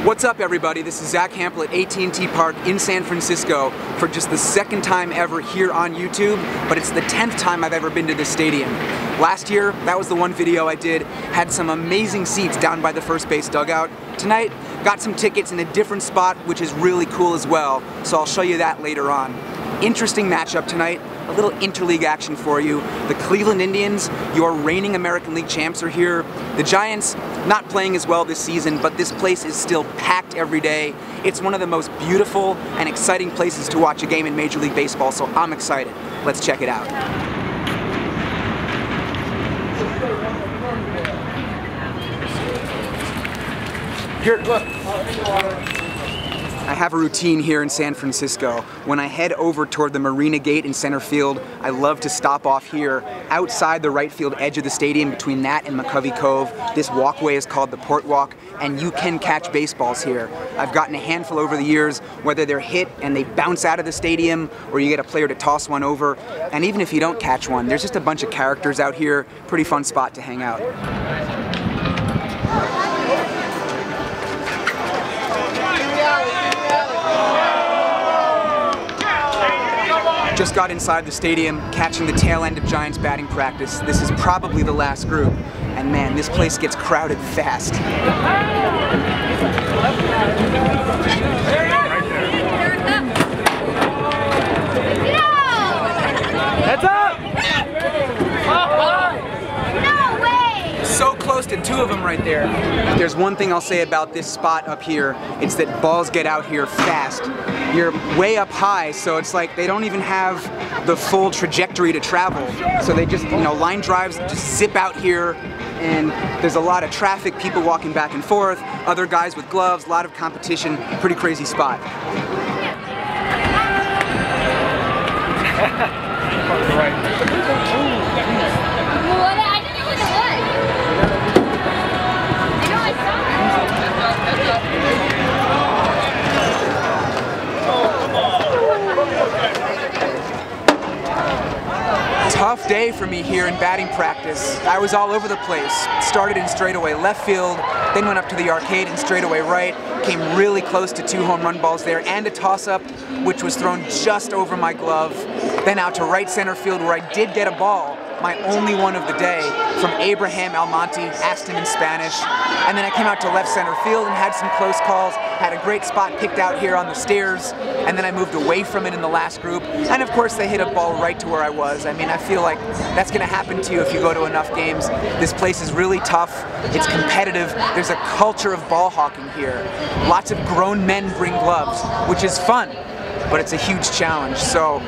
What's up, everybody? This is Zack Hample at AT&T Park in San Francisco for just the second time ever here on YouTube, but it's the 10th time I've ever been to this stadium. Last year, that was the one video I did, had some amazing seats down by the first base dugout. Tonight, got some tickets in a different spot, which is really cool as well, so I'll show you that later on. Interesting matchup tonight, a little interleague action for you. The Cleveland Indians, your reigning American League champs, are here. The Giants, not playing as well this season, but this place is still packed every day. It's one of the most beautiful and exciting places to watch a game in Major League Baseball, so I'm excited. Let's check it out. Here, look. I have a routine here in San Francisco. When I head over toward the Marina Gate in center field, I love to stop off here outside the right field edge of the stadium between that and McCovey Cove. This walkway is called the Port Walk, and you can catch baseballs here. I've gotten a handful over the years, whether they're hit and they bounce out of the stadium or you get a player to toss one over. And even if you don't catch one, there's just a bunch of characters out here. Pretty fun spot to hang out. Just got inside the stadium, catching the tail end of Giants batting practice. This is probably the last group. And man, this place gets crowded fast. Heads up! No way! So close to two of them right there. If there's one thing I'll say about this spot up here, it's that balls get out here fast. You're way up high, so it's like they don't even have the full trajectory to travel. So they just, line drives just zip out here, and there's a lot of traffic, people walking back and forth, other guys with gloves, a lot of competition, pretty crazy spot. Tough day for me here in batting practice. I was all over the place. Started in straightaway left field, then went up to the arcade in straightaway right, came really close to 2 home run balls there and a toss-up, which was thrown just over my glove. Then out to right center field where I did get a ball, my only one of the day, from Abraham Almonte, asked him in Spanish. And then I came out to left center field and had some close calls, had a great spot picked out here on the stairs, and then I moved away from it in the last group. And of course they hit a ball right to where I was. I mean, I feel like that's gonna happen to you if you go to enough games. This place is really tough, it's competitive, there's a culture of ball hawking here. Lots of grown men bring gloves, which is fun, but it's a huge challenge. So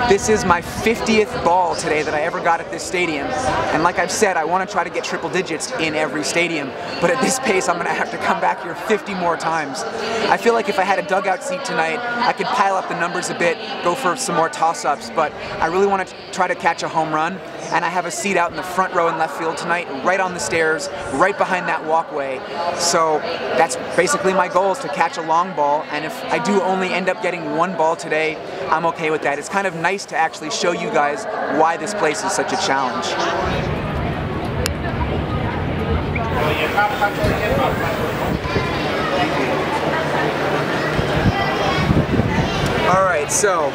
this is my 50th ball today that I ever got at this stadium. And like I've said, I want to try to get triple digits in every stadium. But at this pace, I'm going to have to come back here 50 more times. I feel like if I had a dugout seat tonight, I could pile up the numbers a bit, go for some more toss-ups. But I really want to try to catch a home run. And I have a seat out in the front row in left field tonight, right on the stairs, right behind that walkway. So that's basically my goal, is to catch a long ball. And if I do only end up getting one ball today, I'm okay with that. It's kind of nice to actually show you guys why this place is such a challenge. Alright, so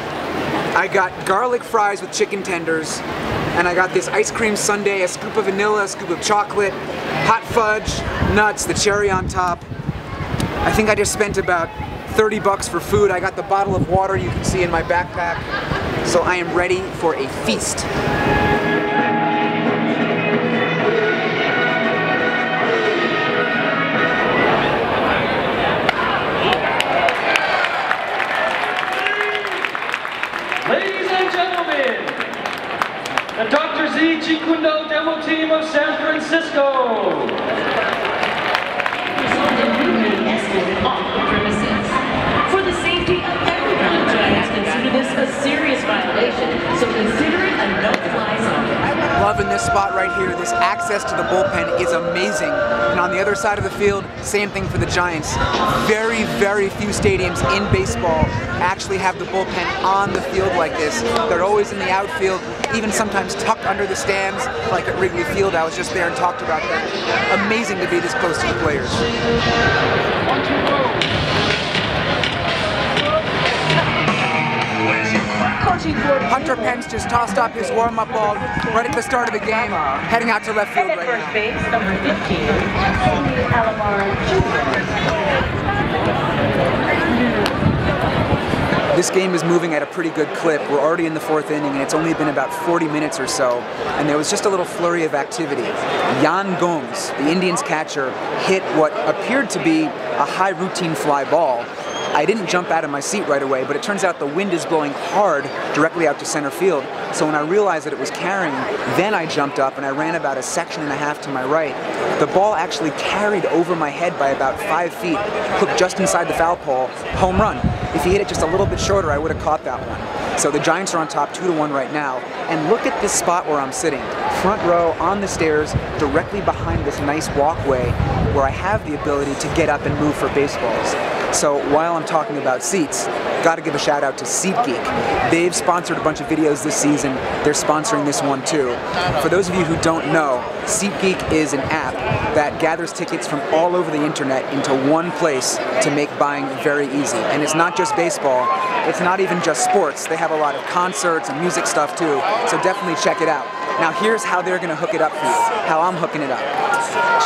I got garlic fries with chicken tenders, and I got this ice cream sundae, a scoop of vanilla, a scoop of chocolate, hot fudge, nuts, the cherry on top. I think I just spent about 30 bucks for food. I got the bottle of water you can see in my backpack, so I am ready for a feast. Ladies and gentlemen, the Dr. Z Chikundo demo team of San Francisco. For the safety of everyone, Giants consider this a serious violation, so consider it a no-fly zone. Loving this spot right here. This access to the bullpen is amazing. And on the other side of the field, same thing for the Giants. Very, very few stadiums in baseball actually have the bullpen on the field like this. They're always in the outfield, even sometimes tucked under the stands, like at Wrigley Field. I was just there and talked about that. Amazing to be this close to the players. Mr. Pence just tossed up his warm-up ball right at the start of the game, heading out to left field right First now. base, number 15, Anthony Alomar Jr. This game is moving at a pretty good clip. We're already in the 4th inning, and it's only been about 40 minutes or so, and there was just a little flurry of activity. Yan Gomes, the Indians catcher, hit what appeared to be a high routine fly ball. I didn't jump out of my seat right away, but it turns out the wind is blowing hard directly out to center field. So when I realized that it was carrying, then I jumped up and I ran about a section and a half to my right. The ball actually carried over my head by about 5 feet, hooked just inside the foul pole, home run. If he hit it just a little bit shorter, I would have caught that one. So the Giants are on top 2-1 right now. And look at this spot where I'm sitting. Front row on the stairs, directly behind this nice walkway where I have the ability to get up and move for baseballs. So while I'm talking about seats, gotta give a shout out to SeatGeek. They've sponsored a bunch of videos this season. They're sponsoring this one too. For those of you who don't know, SeatGeek is an app that gathers tickets from all over the internet into one place to make buying very easy. And it's not just baseball, it's not even just sports. They have a lot of concerts and music stuff too, so definitely check it out. Now here's how they're gonna hook it up for you, how I'm hooking it up.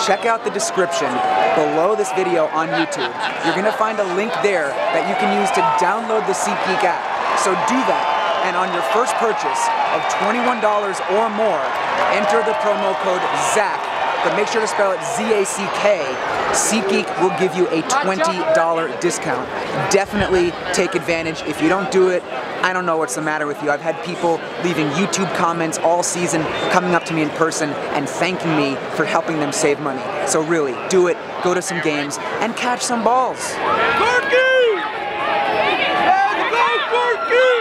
Check out the description below this video on YouTube. You're gonna find a link there that you can use to download the SeatGeek app. So do that, and on your first purchase of $21 or more, enter the promo code ZACK, but make sure to spell it Z-A-C-K. SeatGeek will give you a $20 discount. Definitely take advantage. If you don't do it, I don't know what's the matter with you. I've had people leaving YouTube comments all season, coming up to me in person and thanking me for helping them save money. So really, do it, go to some games, and catch some balls. Corky! Let's go, Corky!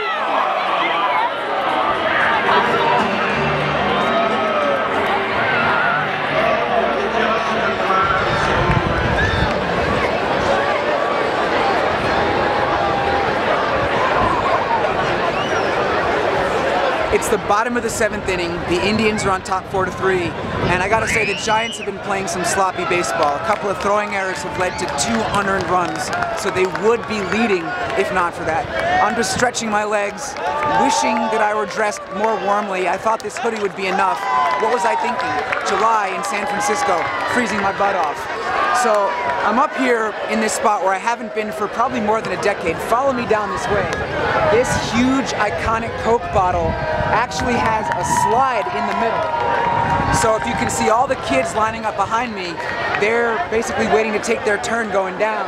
It's the bottom of the 7th inning. The Indians are on top 4-3, and I gotta say the Giants have been playing some sloppy baseball. A couple of throwing errors have led to 2 unearned runs, so they would be leading if not for that. I'm just stretching my legs, wishing that I were dressed more warmly. I thought this hoodie would be enough. What was I thinking? July in San Francisco, freezing my butt off. So I'm up here in this spot where I haven't been for probably more than a decade. Follow me down this way. This huge iconic Coke bottle actually has a slide in the middle. So if you can see all the kids lining up behind me, they're basically waiting to take their turn going down.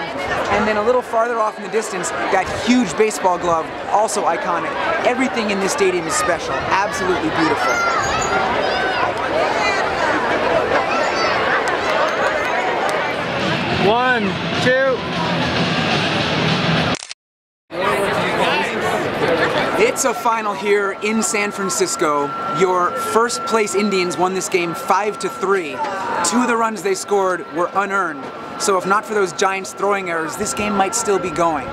And then a little farther off in the distance, that huge baseball glove, also iconic. Everything in this stadium is special, absolutely beautiful. One, two. It's a final here in San Francisco. Your first place Indians won this game 5-3. 2 of the runs they scored were unearned. So if not for those Giants throwing errors, this game might still be going.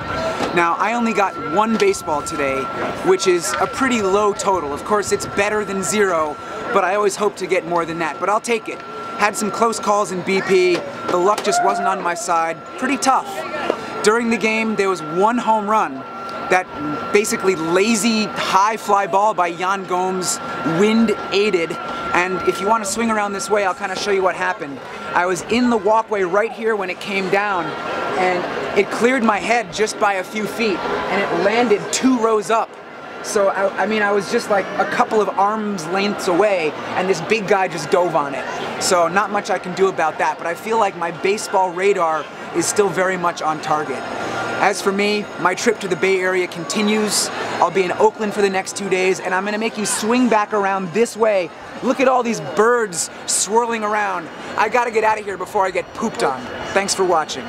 Now, I only got 1 baseball today, which is a pretty low total. Of course, it's better than 0, but I always hope to get more than that. But I'll take it. Had some close calls in BP. The luck just wasn't on my side. Pretty tough. During the game, there was 1 home run. That basically lazy high fly ball by Yan Gomes, wind aided. And if you want to swing around this way, I'll kind of show you what happened. I was in the walkway right here when it came down, and it cleared my head just by a few feet, and it landed 2 rows up. So, I mean, I was just like a couple of arms lengths away, and this big guy just dove on it. So not much I can do about that, but I feel like my baseball radar is still very much on target. As for me, my trip to the Bay Area continues. I'll be in Oakland for the next 2 days, and I'm gonna make you swing back around this way. Look at all these birds swirling around. I gotta get out of here before I get pooped on. Thanks for watching.